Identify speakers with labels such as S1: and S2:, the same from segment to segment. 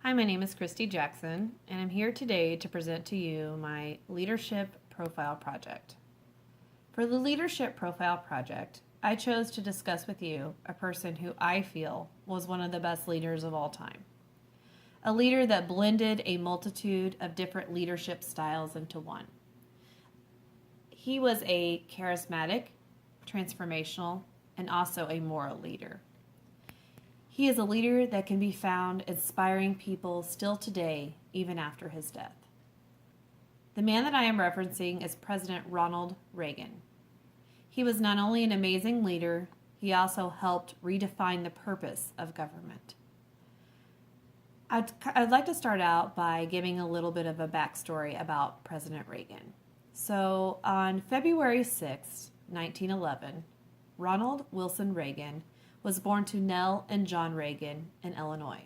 S1: Hi, my name is Christy Jackson, and I'm here today to present to you my Leadership Profile Project. For the Leadership Profile Project, I chose to discuss with you a person who I feel was one of the best leaders of all time. A leader that blended a multitude of different leadership styles into one. He was a charismatic, transformational, and also a moral leader. He is a leader that can be found inspiring people still today, even after his death. The man that I am referencing is President Ronald Reagan. He was not only an amazing leader, he also helped redefine the purpose of government. I'd like to start out by giving a little bit of a backstory about President Reagan. So on February 6, 1911, Ronald Wilson Reagan was born to Nell and John Reagan in Illinois.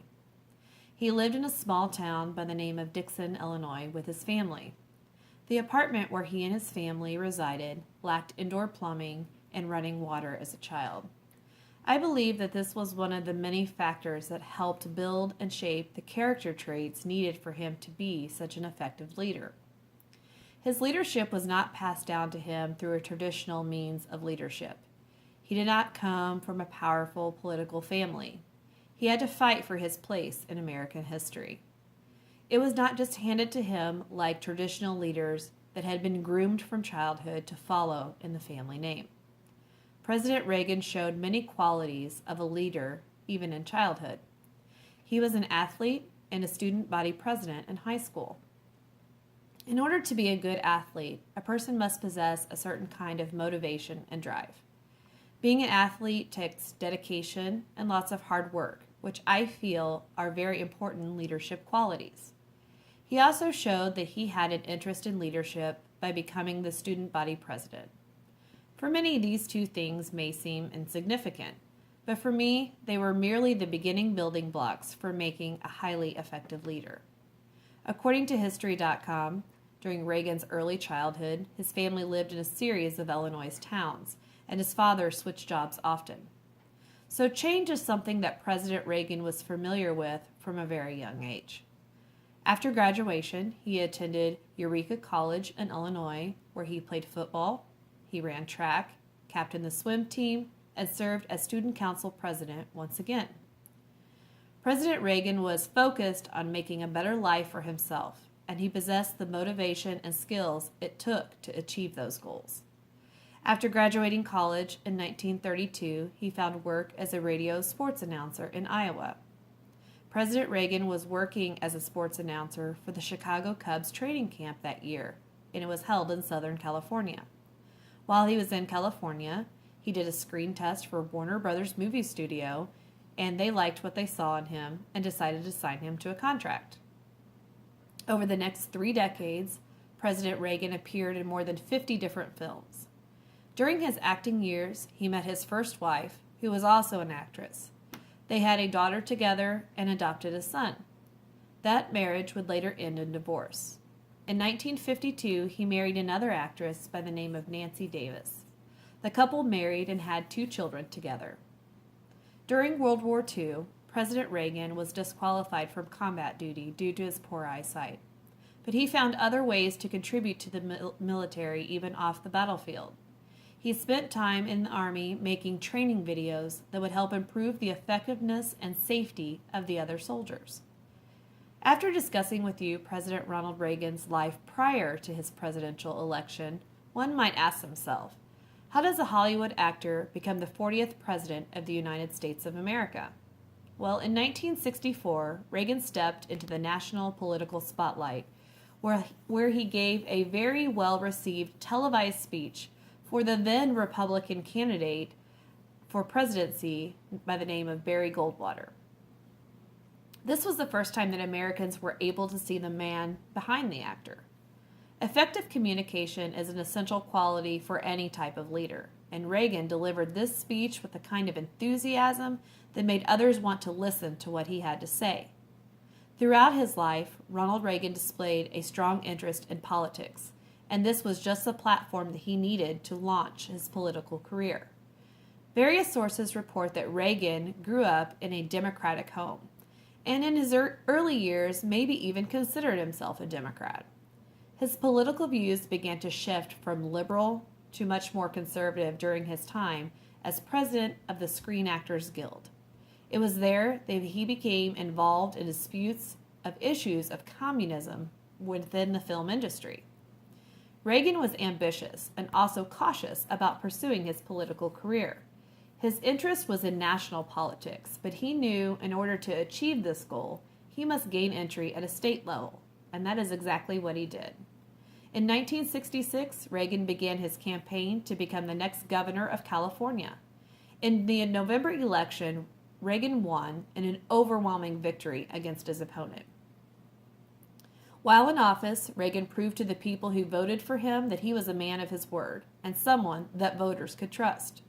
S1: He lived in a small town by the name of Dixon, Illinois, with his family. The apartment where he and his family resided lacked indoor plumbing and running water as a child. I believe that this was one of the many factors that helped build and shape the character traits needed for him to be such an effective leader. His leadership was not passed down to him through a traditional means of leadership. He did not come from a powerful political family. He had to fight for his place in American history. It was not just handed to him like traditional leaders that had been groomed from childhood to follow in the family name. President Reagan showed many qualities of a leader even in childhood. He was an athlete and a student body president in high school. In order to be a good athlete, a person must possess a certain kind of motivation and drive. Being an athlete takes dedication and lots of hard work, which I feel are very important leadership qualities. He also showed that he had an interest in leadership by becoming the student body president. For many, these two things may seem insignificant, but for me, they were merely the beginning building blocks for making a highly effective leader. According to History.com, during Reagan's early childhood, his family lived in a series of Illinois towns, and his father switched jobs often. So change is something that President Reagan was familiar with from a very young age. After graduation, he attended Eureka College in Illinois, where he played football, he ran track, captained the swim team, and served as student council president once again. President Reagan was focused on making a better life for himself, and he possessed the motivation and skills it took to achieve those goals. After graduating college in 1932, he found work as a radio sports announcer in Iowa. President Reagan was working as a sports announcer for the Chicago Cubs training camp that year, and it was held in Southern California. While he was in California, he did a screen test for Warner Brothers movie studio, and they liked what they saw in him and decided to sign him to a contract. Over the next 3 decades, President Reagan appeared in more than 50 different films. During his acting years, he met his first wife, who was also an actress. They had a daughter together and adopted a son. That marriage would later end in divorce. In 1952, he married another actress by the name of Nancy Davis. The couple married and had 2 children together. During World War II, President Reagan was disqualified from combat duty due to his poor eyesight. But he found other ways to contribute to the military even off the battlefield. He spent time in the Army making training videos that would help improve the effectiveness and safety of the other soldiers. After discussing with you President Ronald Reagan's life prior to his presidential election, one might ask himself, how does a Hollywood actor become the 40th President of the United States of America? Well, in 1964, Reagan stepped into the national political spotlight, where he gave a very well-received televised speech for the then Republican candidate for presidency by the name of Barry Goldwater. This was the first time that Americans were able to see the man behind the actor. Effective communication is an essential quality for any type of leader, and Reagan delivered this speech with a kind of enthusiasm that made others want to listen to what he had to say. Throughout his life, Ronald Reagan displayed a strong interest in politics, and this was just the platform that he needed to launch his political career. Various sources report that Reagan grew up in a Democratic home, and in his early years maybe even considered himself a Democrat. His political views began to shift from liberal to much more conservative during his time as president of the Screen Actors Guild. It was there that he became involved in disputes of issues of communism within the film industry. Reagan was ambitious and also cautious about pursuing his political career. His interest was in national politics, but he knew in order to achieve this goal, he must gain entry at a state level, and that is exactly what he did. In 1966, Reagan began his campaign to become the next governor of California. In the November election, Reagan won in an overwhelming victory against his opponent. While in office, Reagan proved to the people who voted for him that he was a man of his word and someone that voters could trust.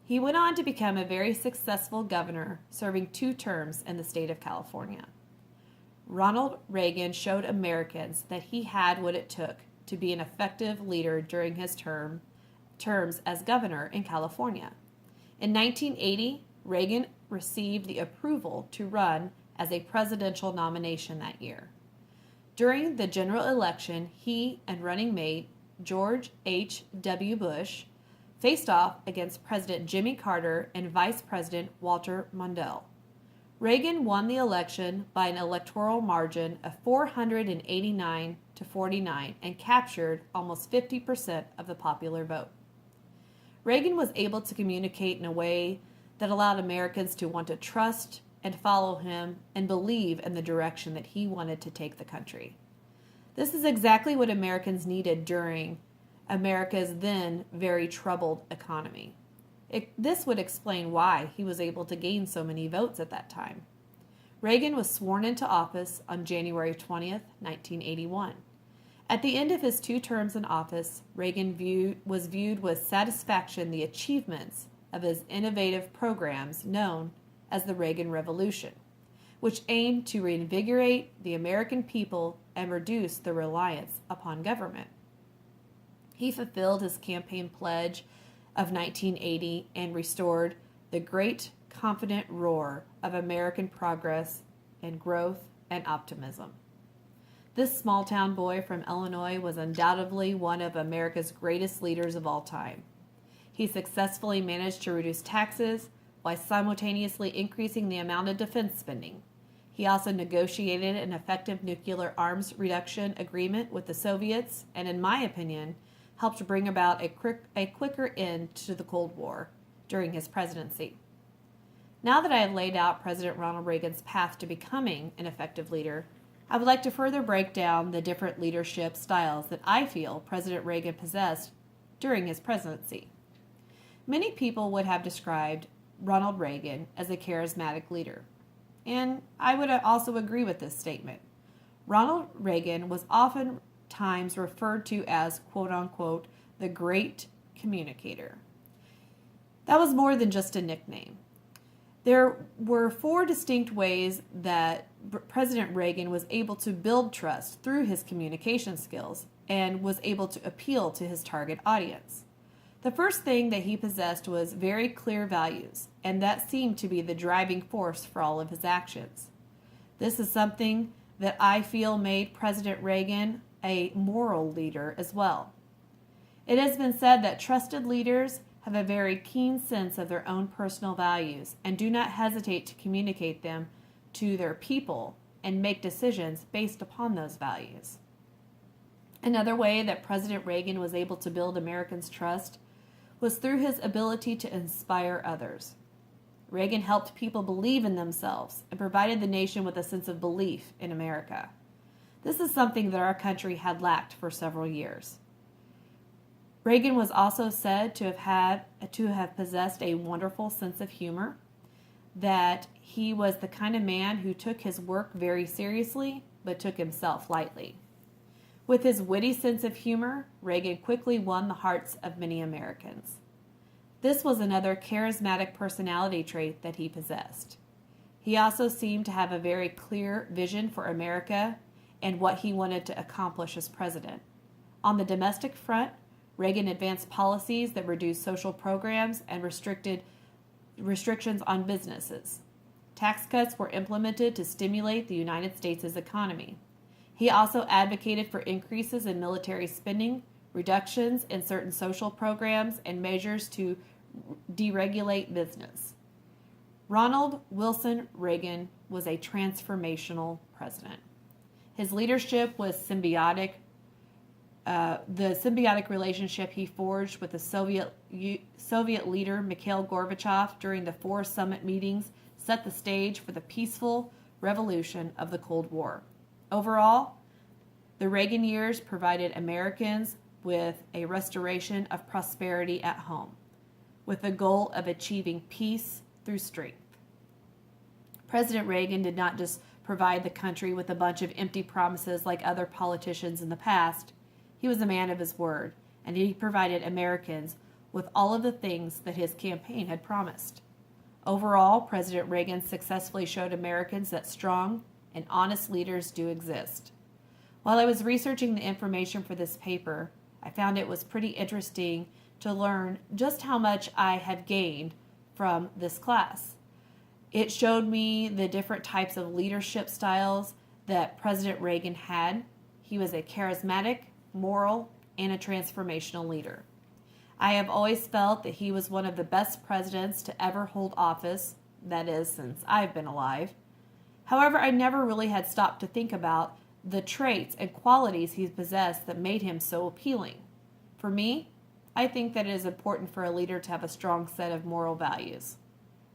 S1: He went on to become a very successful governor, serving 2 terms in the state of California. Ronald Reagan showed Americans that he had what it took to be an effective leader during his terms as governor in California. In 1980, Reagan received the approval to run as a presidential nomination that year. During the general election, he and running mate George H.W. Bush faced off against President Jimmy Carter and Vice President Walter Mondale. Reagan won the election by an electoral margin of 489 to 49 and captured almost 50% of the popular vote. Reagan was able to communicate in a way that allowed Americans to want to trust and follow him and believe in the direction that he wanted to take the country. This is exactly what Americans needed during America's then very troubled economy. This would explain why he was able to gain so many votes at that time. Reagan was sworn into office on January 20th, 1981. At the end of his 2 terms in office, Reagan was viewed with satisfaction the achievements of his innovative programs known as the Reagan Revolution, which aimed to reinvigorate the American people and reduce the reliance upon government. He fulfilled his campaign pledge of 1980 and restored the great confident roar of American progress and growth and optimism. This small-town boy from Illinois was undoubtedly one of America's greatest leaders of all time. He successfully managed to reduce taxes while simultaneously increasing the amount of defense spending. He also negotiated an effective nuclear arms reduction agreement with the Soviets and, in my opinion, helped bring about a quicker end to the Cold War during his presidency. Now that I have laid out President Ronald Reagan's path to becoming an effective leader, I would like to further break down the different leadership styles that I feel President Reagan possessed during his presidency. Many people would have described Ronald Reagan as a charismatic leader, and I would also agree with this statement. Ronald Reagan was oftentimes referred to as, quote-unquote, the great communicator. That was more than just a nickname. There were 4 distinct ways that President Reagan was able to build trust through his communication skills and was able to appeal to his target audience. The first thing that he possessed was very clear values, and that seemed to be the driving force for all of his actions. This is something that I feel made President Reagan a moral leader as well. It has been said that trusted leaders have a very keen sense of their own personal values and do not hesitate to communicate them to their people and make decisions based upon those values. Another way that President Reagan was able to build Americans' trust was through his ability to inspire others. Reagan helped people believe in themselves and provided the nation with a sense of belief in America. This is something that our country had lacked for several years. Reagan was also said to have possessed a wonderful sense of humor, that he was the kind of man who took his work very seriously but took himself lightly. With his witty sense of humor, Reagan quickly won the hearts of many Americans. This was another charismatic personality trait that he possessed. He also seemed to have a very clear vision for America and what he wanted to accomplish as president. On the domestic front, Reagan advanced policies that reduced social programs and restrictions on businesses. Tax cuts were implemented to stimulate the United States' economy. He also advocated for increases in military spending, reductions in certain social programs, and measures to deregulate business. Ronald Wilson Reagan was a transformational president. His leadership was symbiotic. The symbiotic relationship he forged with the Soviet leader Mikhail Gorbachev during the 4 summit meetings set the stage for the peaceful revolution of the Cold War. Overall, the Reagan years provided Americans with a restoration of prosperity at home, with the goal of achieving peace through strength. President Reagan did not just provide the country with a bunch of empty promises like other politicians in the past. He was a man of his word, and he provided Americans with all of the things that his campaign had promised. Overall, President Reagan successfully showed Americans that strong and honest leaders do exist. While I was researching the information for this paper, I found it was pretty interesting to learn just how much I have gained from this class. It showed me the different types of leadership styles that President Reagan had. He was a charismatic, moral, and a transformational leader. I have always felt that he was one of the best presidents to ever hold office, that is, since I've been alive. However, I never really had stopped to think about the traits and qualities he possessed that made him so appealing. For me, I think that it is important for a leader to have a strong set of moral values.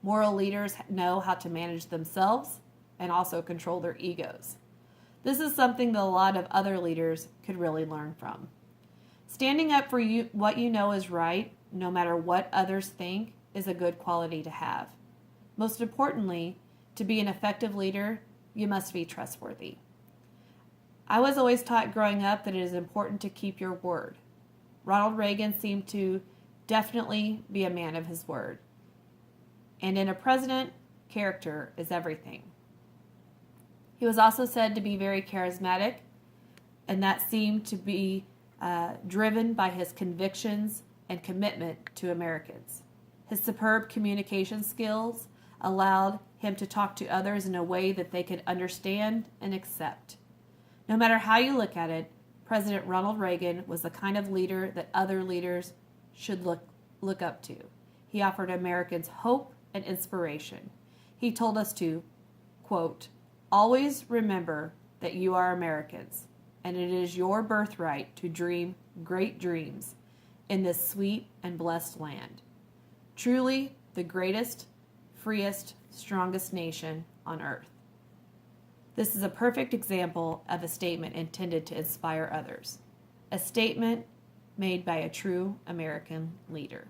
S1: Moral leaders know how to manage themselves and also control their egos. This is something that a lot of other leaders could really learn from. Standing up for what you know is right, no matter what others think, is a good quality to have. Most importantly, to be an effective leader, you must be trustworthy. I was always taught growing up that it is important to keep your word. Ronald Reagan seemed to definitely be a man of his word. And in a president, character is everything. He was also said to be very charismatic, and that seemed to be driven by his convictions and commitment to Americans. His superb communication skills allowed him to talk to others in a way that they could understand and accept. No matter how you look at it, President Ronald Reagan was the kind of leader that other leaders should look up to. He offered Americans hope and inspiration. He told us to, quote, "Always remember that you are Americans, and it is your birthright to dream great dreams in this sweet and blessed land. Truly the greatest, freest, strongest nation on earth." This is a perfect example of a statement intended to inspire others. A statement made by a true American leader.